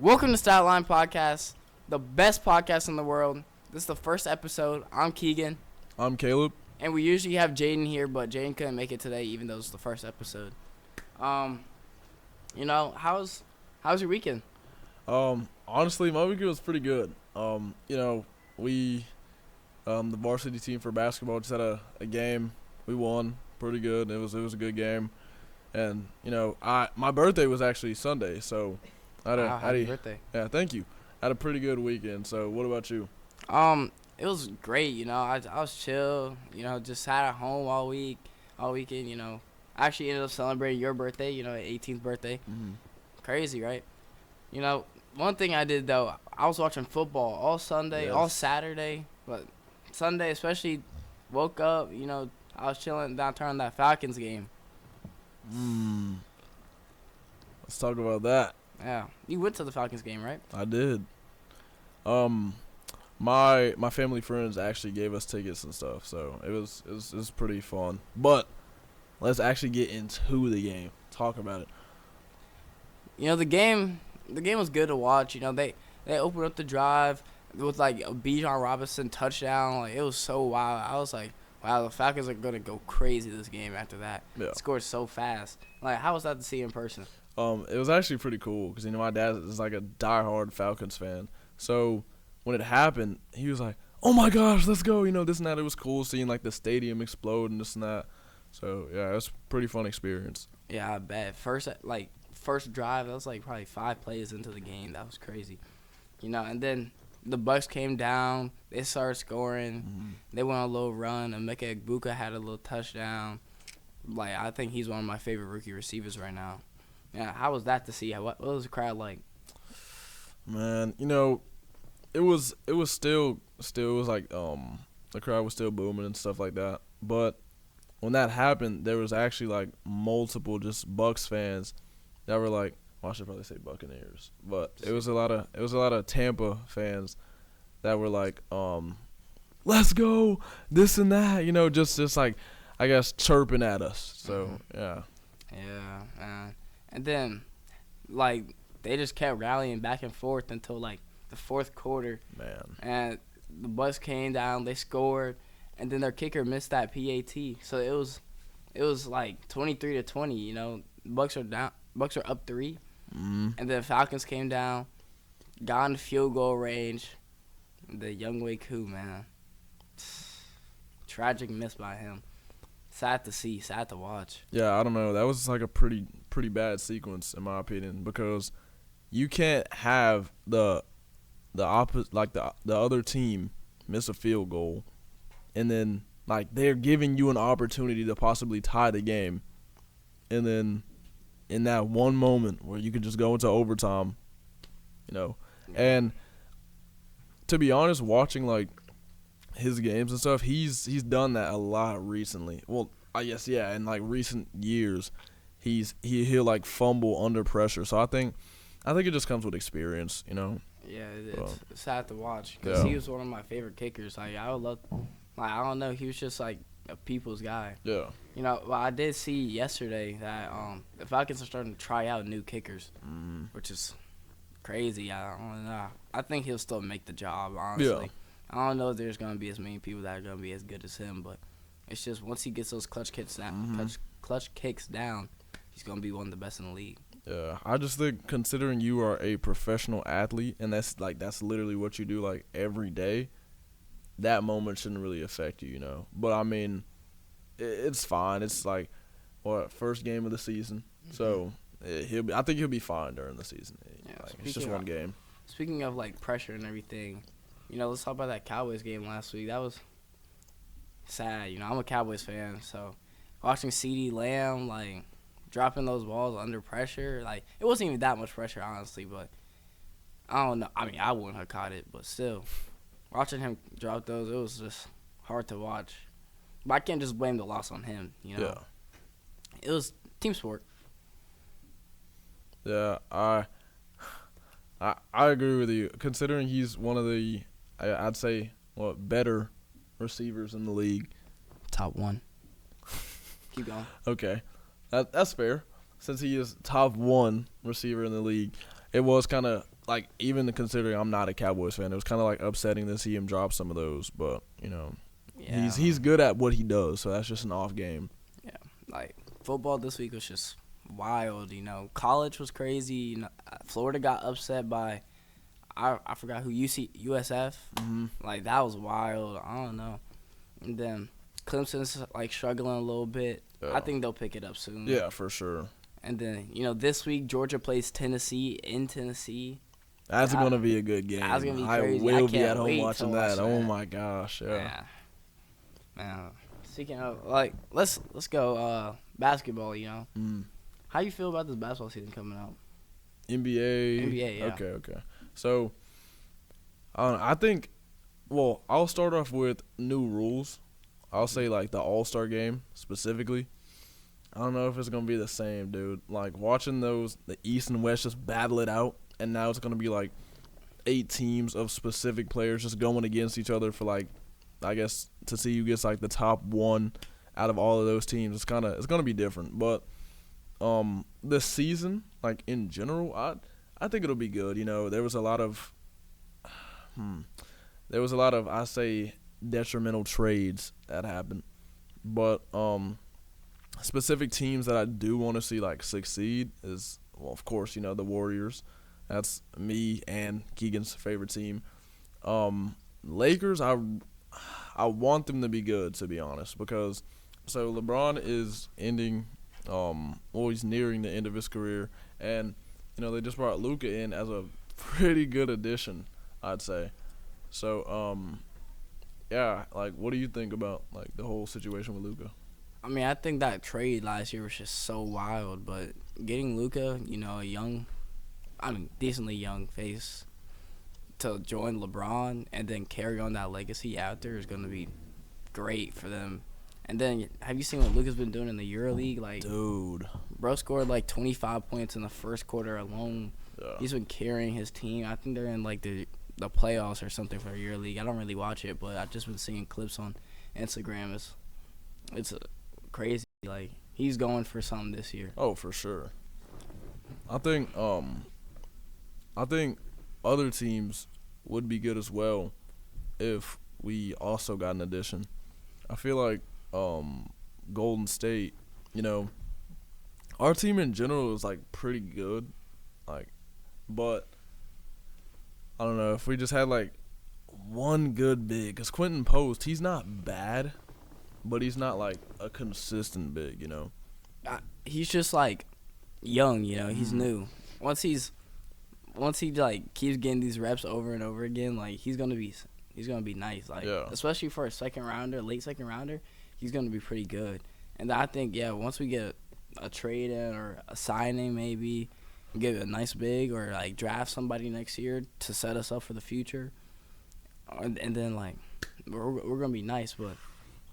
Welcome to Statline Podcast, the best podcast in the world. This is the first episode. I'm Keegan. I'm Caleb. And we usually have Jaden here, but Jaden couldn't make it today, even though it's the first episode. How's your weekend? Honestly, my weekend was pretty good. We, the varsity team for basketball just had a game. We won pretty good. It was a good game. And, my birthday was actually Sunday, so Happy birthday. Yeah, thank you. I had a pretty good weekend. So what about you? It was great, I was chill, just sat at home all weekend, I actually ended up celebrating your birthday, 18th birthday. Mm-hmm. Crazy, right? One thing I did, though, I was watching football all Sunday, Yes. all Saturday, but Sunday especially, woke up, I was chilling down turning that Falcons game. Let's talk about that. Yeah. You went to the Falcons game, right? I did. My family friends actually gave us tickets and stuff, so it was pretty fun. But let's actually get into the game. Talk about it. The game was good to watch. They opened up the drive with like a Bijan Robinson touchdown. Like, it was so wild. I was like, wow, the Falcons are gonna go crazy this game after that. Yeah. Scored so fast. Like, how was that to see in person? It was actually pretty cool because my dad is like a diehard Falcons fan. So when it happened, he was like, "Oh my gosh, let's go!" This and that. It was cool seeing like the stadium explode and this and that. So yeah, it was a pretty fun experience. Yeah, I bet. First drive, that was like probably 5 plays into the game. That was crazy. And then the Bucks came down. They started scoring. Mm-hmm. They went on a little run. Emeka Egbuka had a little touchdown. Like, I think he's one of my favorite rookie receivers right now. Yeah, how was that to see? What was the crowd like? Man, it was still like the crowd was still booming and stuff like that. But when that happened, there was actually like multiple just Bucks fans that were like, well, I should probably say Buccaneers, but it was a lot of Tampa fans that were like, let's go, this and that, just like, I guess, chirping at us. So yeah. Yeah, and then like they just kept rallying back and forth until like the fourth quarter. Man. And the Bucks came down, they scored, and then their kicker missed that PAT. So it was like 23-20. Bucks are down. Bucks are up 3. Mm-hmm. And then Falcons came down, got in field goal range. The Younghoe Koo, man, tragic miss by him. Sad to see, sad to watch. Yeah, I don't know. That was like a pretty bad sequence in my opinion, because you can't have the opposite, like the other team miss a field goal, and then like they're giving you an opportunity to possibly tie the game, and then in that one moment where you can just go into overtime, and to be honest, watching like his games and stuff, he's done that a lot recently. Well, I guess yeah, in like recent years, he'll like fumble under pressure. So I think it just comes with experience, Yeah, it's sad to watch because he was one of my favorite kickers. Like, I would love, like, I don't know, he was just like a people's guy. Yeah. Well, I did see yesterday that the Falcons are starting to try out new kickers, which is crazy. I don't know. I think he'll still make the job, honestly. Yeah. I don't know if there's going to be as many people that are going to be as good as him, but it's just once he gets those clutch kicks down, he's going to be one of the best in the league. Yeah, I just think considering you are a professional athlete and that's literally what you do like every day, that moment shouldn't really affect you, But I mean, it's fine. It's like first game of the season, so I think he'll be fine during the season. Yeah, it's just one game. Speaking of like pressure and everything, let's talk about that Cowboys game last week. That was sad. I'm a Cowboys fan, so watching CeeDee Lamb like dropping those balls under pressure, like, it wasn't even that much pressure, honestly, but I don't know. I mean, I wouldn't have caught it, but still, watching him drop those, it was just hard to watch. But I can't just blame the loss on him, Yeah. It was team sport. Yeah, I agree with you. Considering he's one of the, I'd say, better receivers in the league. Top 1. Keep going. Okay. That's fair. Since he is top 1 receiver in the league, it was kind of like even considering I'm not a Cowboys fan, it was kind of like upsetting to see him drop some of those. But Yeah, he's good at what he does, so that's just an off game. yeah. Like football this week was just wild. College was crazy. Florida got upset by I forgot who USF. Mm-hmm. Like that was wild. I don't know. And then Clemson's like struggling a little bit. Yeah. I think they'll pick it up soon. Yeah, for sure. And then this week Georgia plays Tennessee in Tennessee. That's going to be a good game. That's gonna be I crazy. will I be can't at home wait watching to that. watch that. Oh my gosh, yeah. Man. Speaking of let's go basketball. How you feel about this basketball season coming out? NBA, yeah. Okay. So, I think, well, I'll start off with new rules. I'll say, like, the All-Star game, specifically. I don't know if it's going to be the same, dude. Like, watching the East and West just battle it out, and now it's going to be, like, 8 teams of specific players just going against each other for, like, I guess, to see who gets, like, the top one out of all of those teams. It's going to be different. But this season, like, in general, I think it'll be good. There was a lot of I say detrimental trades that happened, but specific teams that I do want to see like succeed is, well, of course, the Warriors. That's me and Keegan's favorite team. Lakers, I want them to be good, to be honest, because so LeBron is ending he's nearing the end of his career, and they just brought Luka in as a pretty good addition, I'd say. So, yeah, like, what do you think about, like, the whole situation with Luka? I mean, I think that trade last year was just so wild, but getting Luka, a decently young face to join LeBron and then carry on that legacy after is going to be great for them. And then, have you seen what Luka's been doing in the EuroLeague? Like, dude, bro scored like 25 points in the first quarter alone. Yeah. He's been carrying his team. I think they're in like the playoffs or something for EuroLeague. I don't really watch it, but I've just been seeing clips on Instagram. It's crazy. Like, he's going for something this year. Oh, for sure. I think other teams would be good as well if we also got an addition. I feel like Golden State, our team in general is like pretty good, like, but I don't know if we just had like one good big, because Quentin Post, he's not bad, but he's not like a consistent big, He's just like young, he's new. Once he like keeps getting these reps over and over again, like he's gonna be nice, like, yeah. Especially for a late second rounder, he's gonna be pretty good. And I think, yeah, once we get a trade in or a signing, maybe get a nice big or like draft somebody next year to set us up for the future, and then like we're gonna be nice. But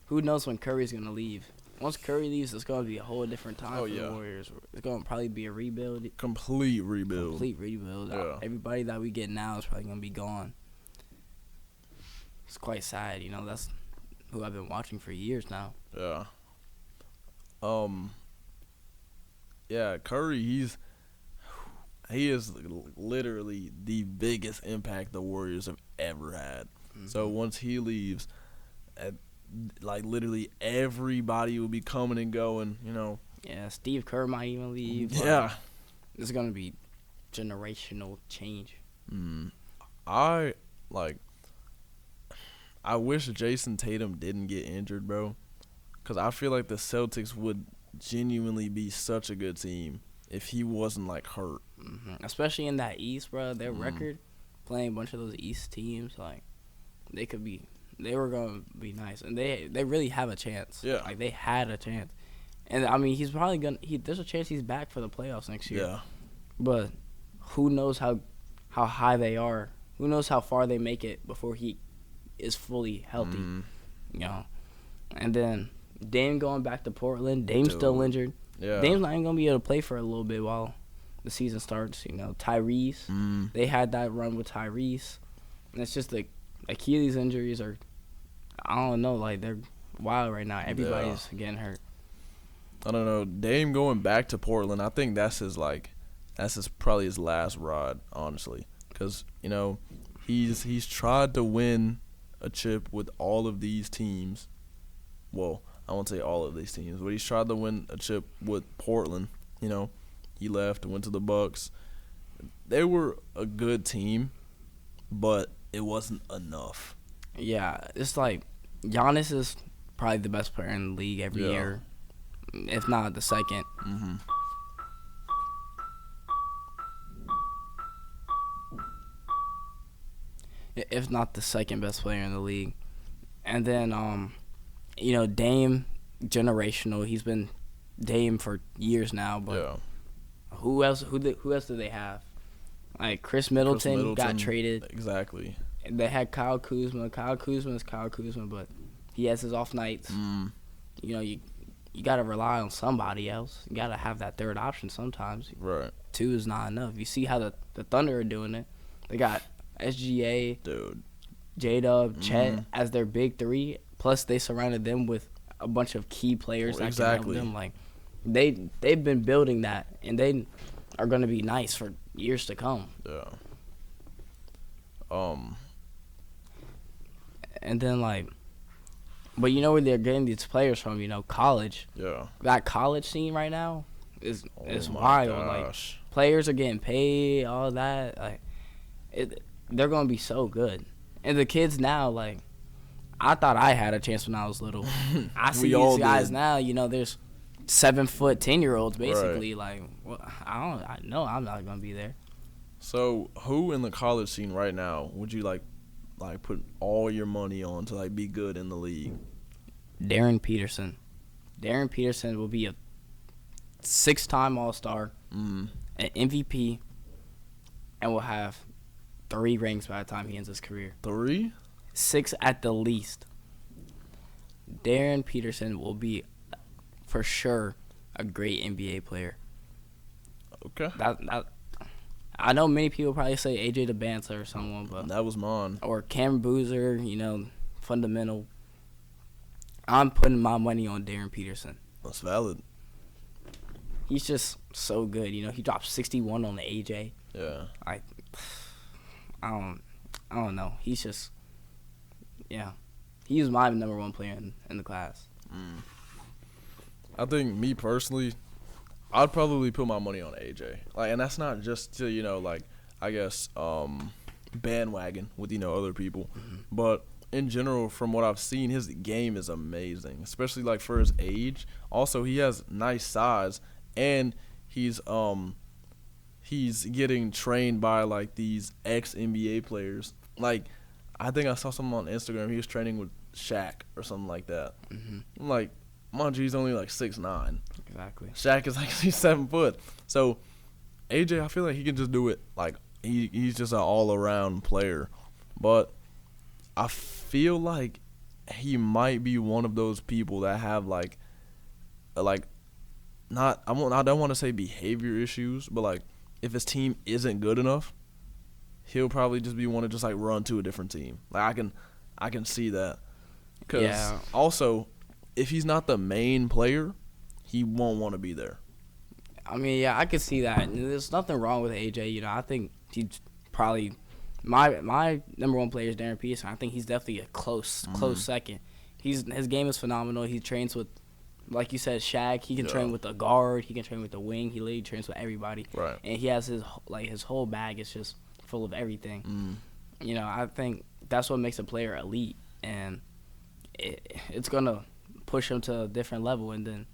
who knows when Curry's gonna leave? Once Curry leaves, it's gonna be a whole different time for the Warriors. It's gonna probably be a rebuild. Complete rebuild. Yeah. Everybody that we get now is probably gonna be gone. It's quite sad, That's who I've been watching for years now. Yeah. Yeah, Curry, he is literally the biggest impact the Warriors have ever had. Mm-hmm. So once he leaves, like literally everybody will be coming and going, Yeah, Steve Kerr might even leave. Yeah. It's gonna be generational change. I wish Jason Tatum didn't get injured, bro, because I feel like the Celtics would genuinely be such a good team if he wasn't like hurt. Mm-hmm. Especially in that East, bro. Their record, playing a bunch of those East teams, like they were gonna be nice, and they really have a chance. Yeah, like they had a chance, and I mean he's probably gonna. There's a chance he's back for the playoffs next year. Yeah, but who knows how high they are? Who knows how far they make it before he is fully healthy? And then Dame going back to Portland. Dame's still injured. Yeah, Dame's not even gonna be able to play for a little bit while the season starts. Tyrese. They had that run with Tyrese, and it's just the Achilles injuries are, I don't know, like they're wild right now. Everybody's getting hurt. I don't know. Dame going back to Portland, I think that's probably his last ride, honestly. because he's tried to win a chip with all of these teams. Well, I won't say all of these teams, but he's tried to win a chip with Portland. He left and went to the Bucks. They were a good team, but it wasn't enough. Yeah, it's like Giannis is probably the best player in the league every year, if not the second. Mm-hmm. If not the second best player in the league. And then, Dame, generational. He's been Dame for years now. But who else? Who else do they have? Like Chris Middleton got traded. Exactly. They had Kyle Kuzma. Kyle Kuzma is Kyle Kuzma, but he has his off nights. You got to rely on somebody else. You got to have that third option sometimes. Right. 2 is not enough. You see how the Thunder are doing it. They got SGA, J-Dub, Chet as their big 3. Plus, they surrounded them with a bunch of key players that can help them. Like, they've been building that, and they are going to be nice for years to come. Yeah. And then, but you know where they're getting these players from? College. Yeah. That college scene right now is wild. Gosh. Like, players are getting paid, all that. Like, they're going to be so good. And the kids now, I thought I had a chance when I was little. I see these guys now, there's 7-foot 10-year-olds basically. Right. I know I'm not going to be there. So, who in the college scene right now would you put all your money on to be good in the league? Darren Peterson. Darren Peterson will be a 6-time All-Star, an MVP, and will have 3 rings by the time he ends his career. 3? 6 at the least. Darren Peterson will be, for sure, a great NBA player. Okay. I know many people probably say AJ DeBanza or someone, but that was mine. Or Cam Boozer, fundamental. I'm putting my money on Darren Peterson. That's valid. He's just so good. He dropped 61 on the AJ. Yeah. I don't know. He's just, He was my number 1 player in the class. I think me personally, I'd probably put my money on AJ. And that's not just to, I guess, bandwagon with, other people. Mm-hmm. But in general, from what I've seen, his game is amazing, especially, for his age. Also, he has nice size, and he's getting trained by, these ex-NBA players. I think I saw something on Instagram. He was training with Shaq or something like that. Mm-hmm. I'm like, mind you, he's only 6'9". Exactly. Shaq is he's 7 foot. So AJ, I feel like he can just do it. He's just an all-around player. But I feel like he might be one of those people that have I don't want to say behavior issues, but if his team isn't good enough, he'll probably just be one to just run to a different team. I can see that. Because also, if he's not the main player, he won't want to be there. I mean, yeah, I can see that. There's nothing wrong with AJ. I think he's probably my number 1 player is Darren Peterson. I think he's definitely a close second. His game is phenomenal. He trains with, like you said, Shaq. He can train with a guard. He can train with the wing. He literally trains with everybody. Right. And he has his whole bag is just full of everything. I think that's what makes a player elite, and it's gonna push him to a different level. And then,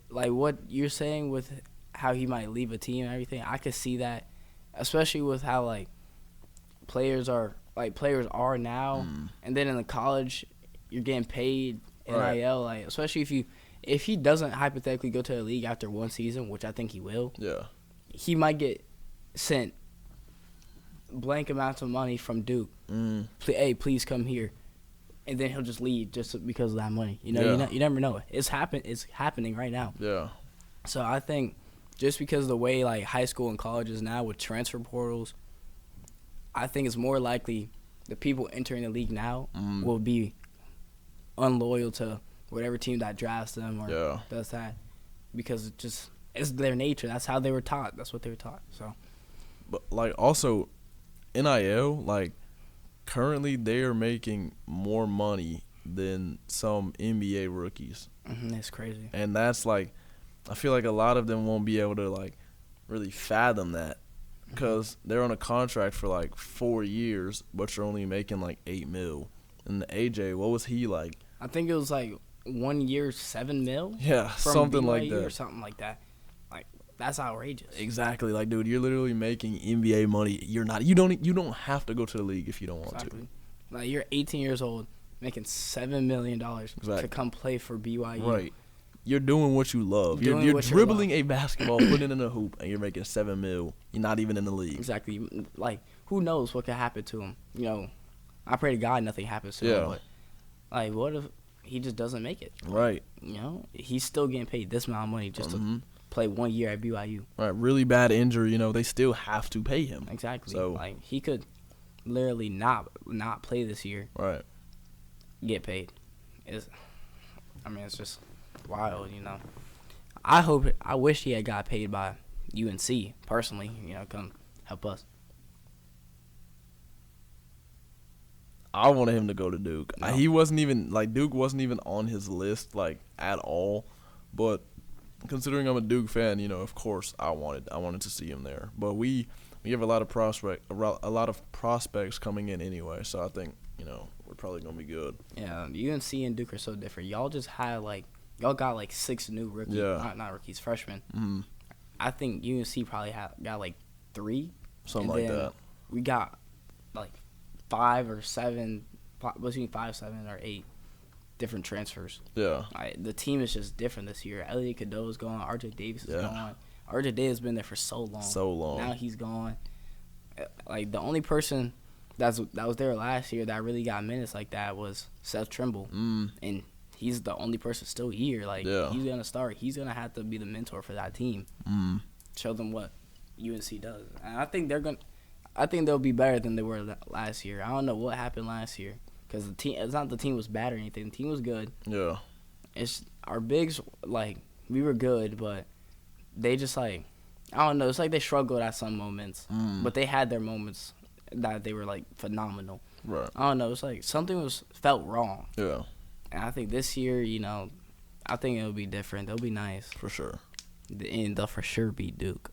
what you're saying with how he might leave a team and everything, I could see that, especially with how players are now, and then in the college, you're getting paid NIL. Especially if he doesn't hypothetically go to the league after 1 season, which I think he will. Yeah. He might get sent blank amounts of money from Duke. Hey, please come here. And then he'll just leave just because of that money. You never know. It's happening right now. Yeah. So I think just because of the way high school and college is now with transfer portals, I think it's more likely the people entering the league now will be unloyal to whatever team that drafts them or does that, because it's their nature. That's how they were taught. That's what they were taught. So, but also, NIL, like, currently they are making more money than some NBA rookies. That's crazy. And that's, like, I feel like a lot of them won't be able to, like, really fathom that because they're on a contract for, like, 4 years, but you're only making, like, $8 million. And AJ, what was he like? I think it was, like, 1 year, $7 million? Yeah, from something BYU like that. Or something like that. Like, that's outrageous. Exactly. Like, dude, you're literally making NBA money. You don't have to go to the league if you don't want Exactly. Like, you're 18 years old, making $7 million to come play for BYU. Right. You're doing what you love. You're dribbling a basketball, putting it in a hoop, and you're making $7 million. You're not even in the league. Exactly. Like, who knows what could happen to him? You know, I pray to God nothing happens to him. But, like, what if he just doesn't make it? Right. You know, he's still getting paid this amount of money just to play 1 year at BYU. Right. Really bad injury. You know, they still have to pay him. Exactly. So, like, he could literally not play this year. Right. Get paid. It's just wild, you know. I wish he had got paid by UNC personally, you know, come help us. I wanted him to go to Duke. No. He wasn't even Duke wasn't even on his list like at all. But considering I'm a Duke fan, you know, of course I wanted to see him there. But we have a lot of prospects coming in anyway, so I think, you know, we're probably gonna be good. Yeah, UNC and Duke are so different. Y'all just had y'all got 6 new rookies, not rookies, freshmen. Mm-hmm. I think UNC probably got 3, something like that. We got 5 or 7, between 5, 7, or 8 different transfers. Yeah. The team is just different this year. Elliot Cadeau's gone. RJ Davis is gone. RJ Davis has been there for so long. Now he's gone. Like, the only person that was there last year that really got minutes like that was Seth Trimble. And he's the only person still here. Like, he's going to start. He's going to have to be the mentor for that team. Show them what UNC does. And I think they'll be better than they were last year. I don't know what happened last year because it's not the team was bad or anything. The team was good. Yeah. It's our bigs, we were good, but they just, I don't know. It's like they struggled at some moments, but they had their moments that they were, phenomenal. Right. I don't know. It's like something felt wrong. Yeah. And I think this year, you know, I think it'll be different. It'll be nice. For sure. And they'll for sure beat Duke.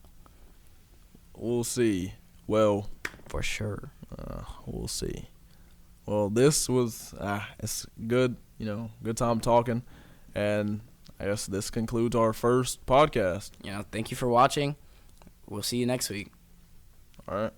We'll see. Well, for sure. We'll see. Well, this was it's good, you know, good time talking, and I guess this concludes our first podcast. You know, thank you for watching. We'll see you next week. All right.